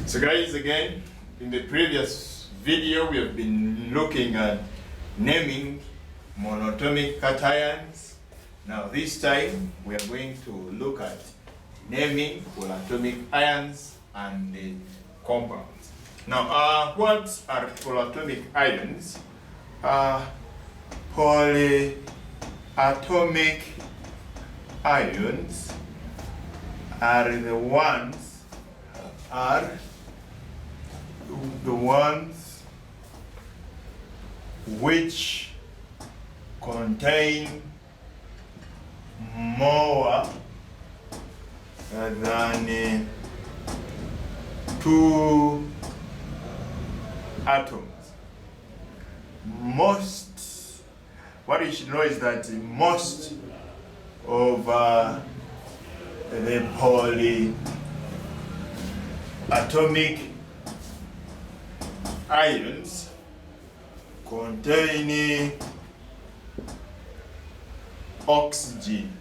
So guys, again, in the previous video we have been looking at naming monatomic cations. Now this time we are going to look at naming polyatomic ions and the compounds. Now what are polyatomic ions? Polyatomic ions are the ones which contain more than two atoms. What you should know is that most of the polyatomic ions contain oxygen,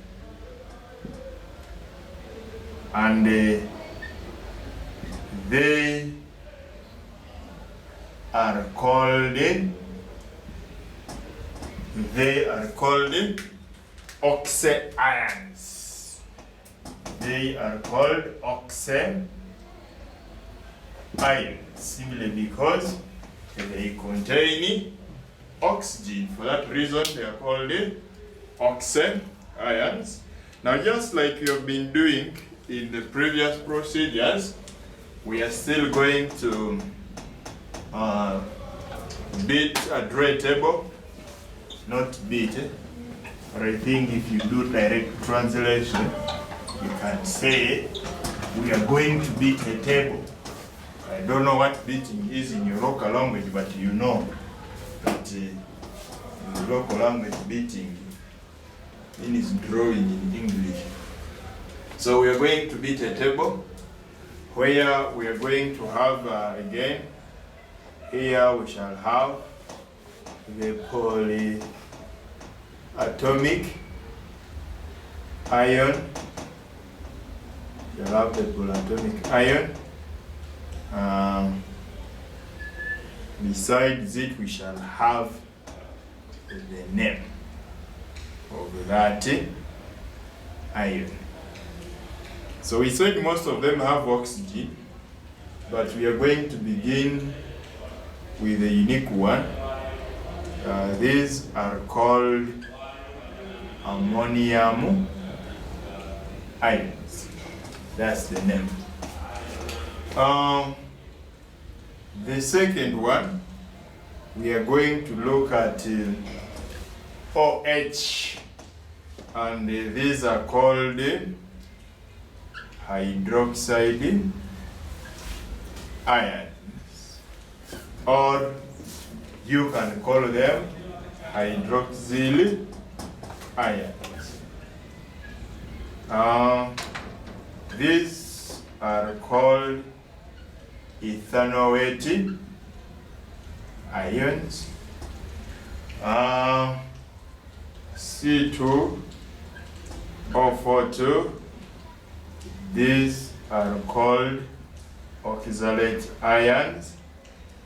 and they are called oxyions. They are called oxyions simply because they contain oxygen. For that reason, they are called oxyions. Now, just like we have been doing in the previous procedures, we are still going to draw a table, not beat, but I think if you do direct translation, you can say we are going to beat a table. I don't know what beating is in your local language, but you know that in the local language beating is drawing in English. So we are going to beat a table where we are going to have again, here we shall have the polyatomic ion. We shall have the polyatomic ion. Besides it, we shall have the name of that ion. So we said most of them have oxygen, but we are going to begin with a unique one. These are called ammonium ions. That's the name. The second one, we are going to look at OH, and these are called hydroxide ions, or you can call them hydroxyl ions. These are called ethanoate ions. C2O42, these are called oxalate ions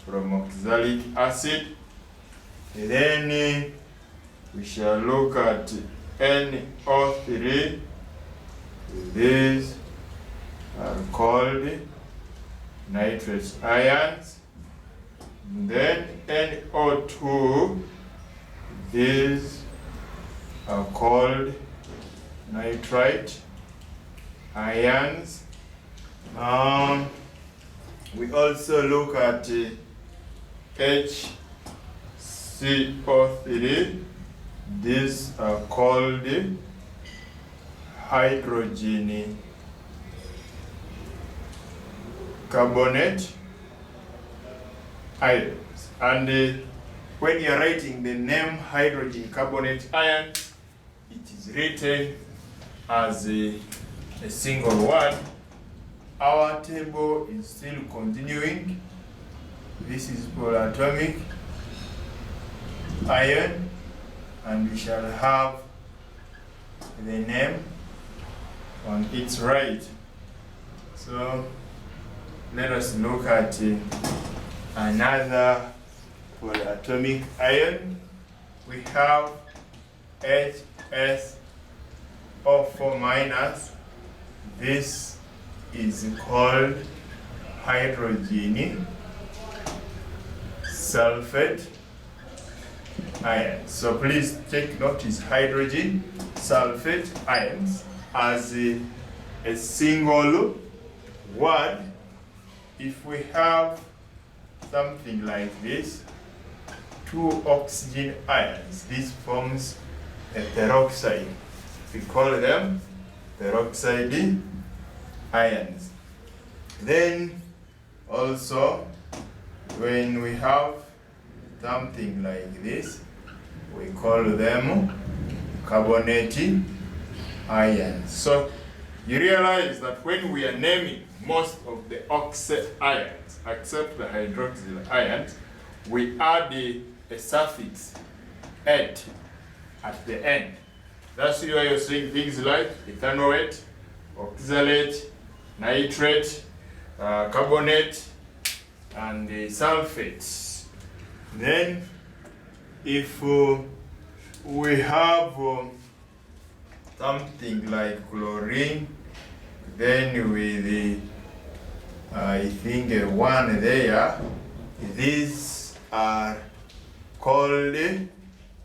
from oxalic acid. And then we shall look at NO3. These are called nitrate ions. And then NO2, these are called nitrite ions. We also look at HCO3. These are called hydrogen carbonate ions. And when you are writing the name hydrogen carbonate ion, it is written as a single word. Our table is still continuing. This is polyatomic ion, and we shall have the name on its right. So let us look at another polyatomic ion. We have HSO4 minus. This is called hydrogen sulfate ion. So please take notice hydrogen sulfate ions as a single word. If we have something like this, two oxygen ions, this forms a peroxide. We call them peroxide ions. Then also when we have something like this, we call them carbonate ions. So you realize that when we are naming most of the oxide ions, except the hydroxyl ions, we add a suffix "ate" at the end. That's why you're seeing things like ethanoate, oxalate, nitrate, carbonate, and sulfates. Then if we have something like chlorine, then with I think one there, these are called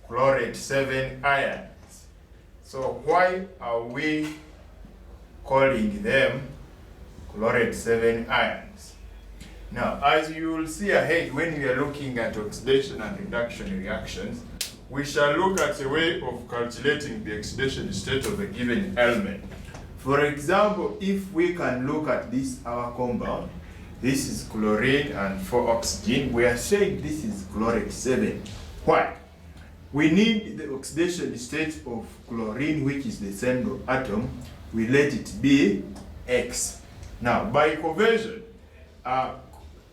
chlorate 7 ions. So why are we calling them chlorate 7 ions? Now, as you will see ahead when we are looking at oxidation and reduction reactions, we shall look at a way of calculating the oxidation state of a given element. For example, if we can look at this, our compound, this is chlorine and 4 oxygen, we are saying this is chlorate 7. Why? We need the oxidation state of chlorine, which is the central atom, we let it be X. Now, by conversion,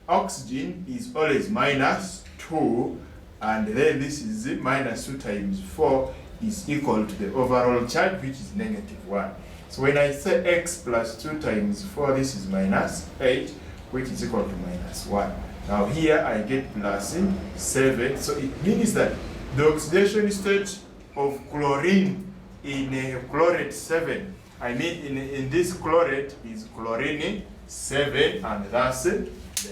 oxygen is always -2, and then this is -2 times 4 is equal to the overall charge, which is -1. So when I say X plus 2 times 4, this is -8, which is equal to -1. Now here I get +7, so it means that the oxidation state of chlorine in chlorate 7, I mean in this chlorate is chlorine 7, and that's the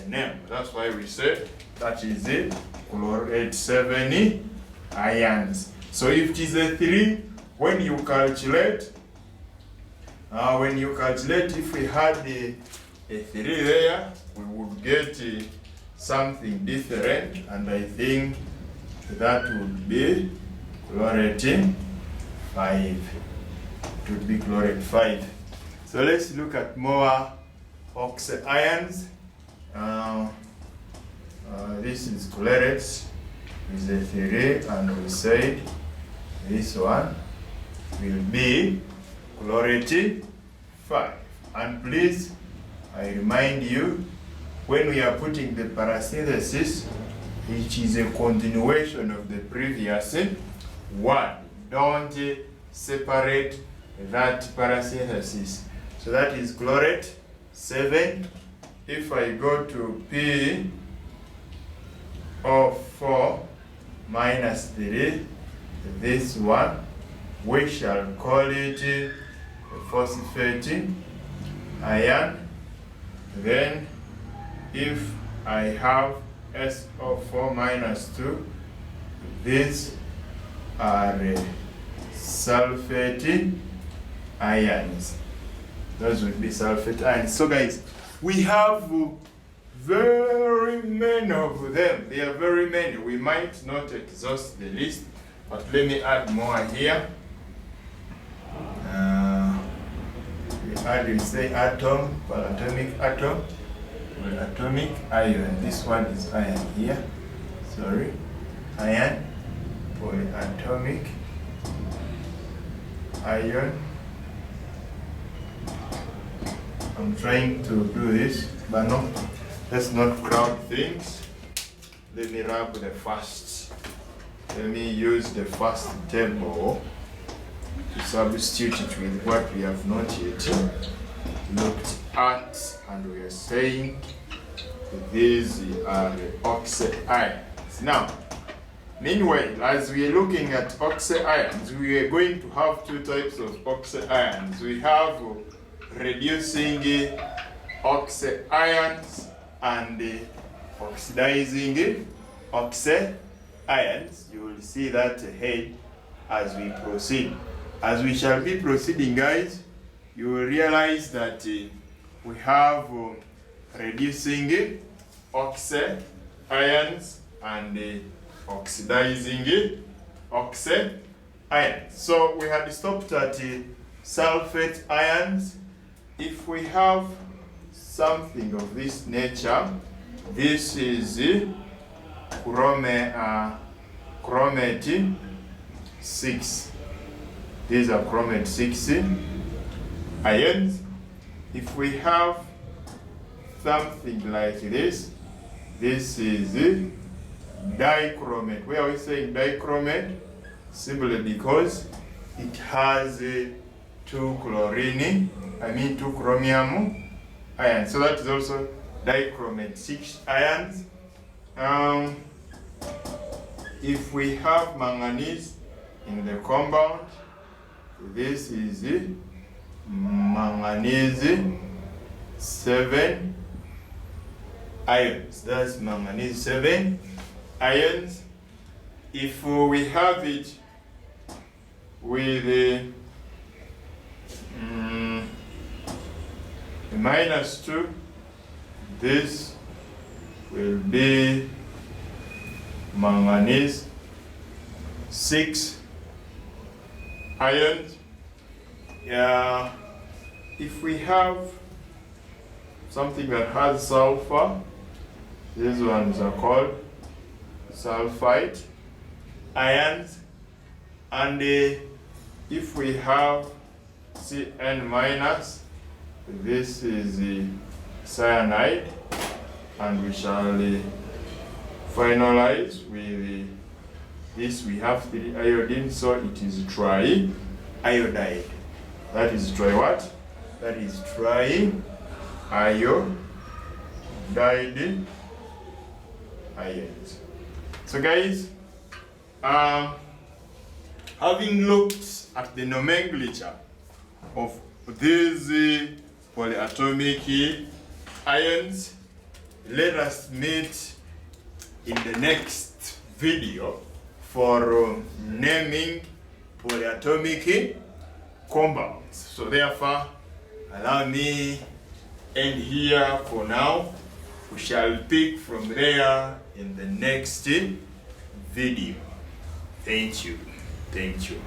name. That's why we say that is chlorate 7 ions. So if it is a 3, when you calculate, if we had a 3 there, we would get something different, and I think that would be chlorate 5. It would be chlorate 5. So let's look at more oxide ions. This is chlorate with a 3, and we said this one will be chlorate 5. And please, I remind you, when we are putting the parasynthesis, which is a continuation of the previous one, don't separate that parasynthesis. So that is chlorate 7. If I go to PO4 minus 3, this one, we shall call it a phosphate ion. Then if I have SO4 minus 2, these are sulfate ions. Those would be sulfate ions. So guys, we have very many of them. There are very many. We might not exhaust the list, but let me add more here. We say atom, polyatomic atom, polyatomic ion. This one is ion here. Sorry, ion, polyatomic ion. I'm trying to do this, but no, let's not crowd things. Let me rub the first. Let me use the first table to substitute it with what we have not yet looked at, and we are saying these are the oxy ions. Now, meanwhile, as we are looking at oxy ions, we are going to have two types of oxy ions. We have reducing oxy ions and oxidizing oxy ions. You will see that ahead as we proceed. As we shall be proceeding, guys, you will realize that we have reducing oxy ions and oxidizing oxy ions. So we had stopped at sulfate ions. If we have something of this nature, this is chromate 6. These are chromate 6 ions. If we have something like this, this is dichromate. Why are we saying dichromate? Simply because it has two chromium ions. So that is also dichromate 6 ions. If we have manganese in the compound, this is manganese 7 ions. That's manganese 7 ions. If we have it with a -2, this will be manganese 6 ions. Yeah, if we have something that has sulfur, these ones are called sulfite ions. And if we have Cn-, this is cyanide, and we shall finalize with this. We have 3 iodine, so it is triiodide. That is tri what? That is triiodide ions. So guys, having looked at the nomenclature of these polyatomic ions, let us meet in the next video for naming polyatomic compounds. So therefore, allow me end here for now. We shall pick from there in the next video. Thank you. Thank you.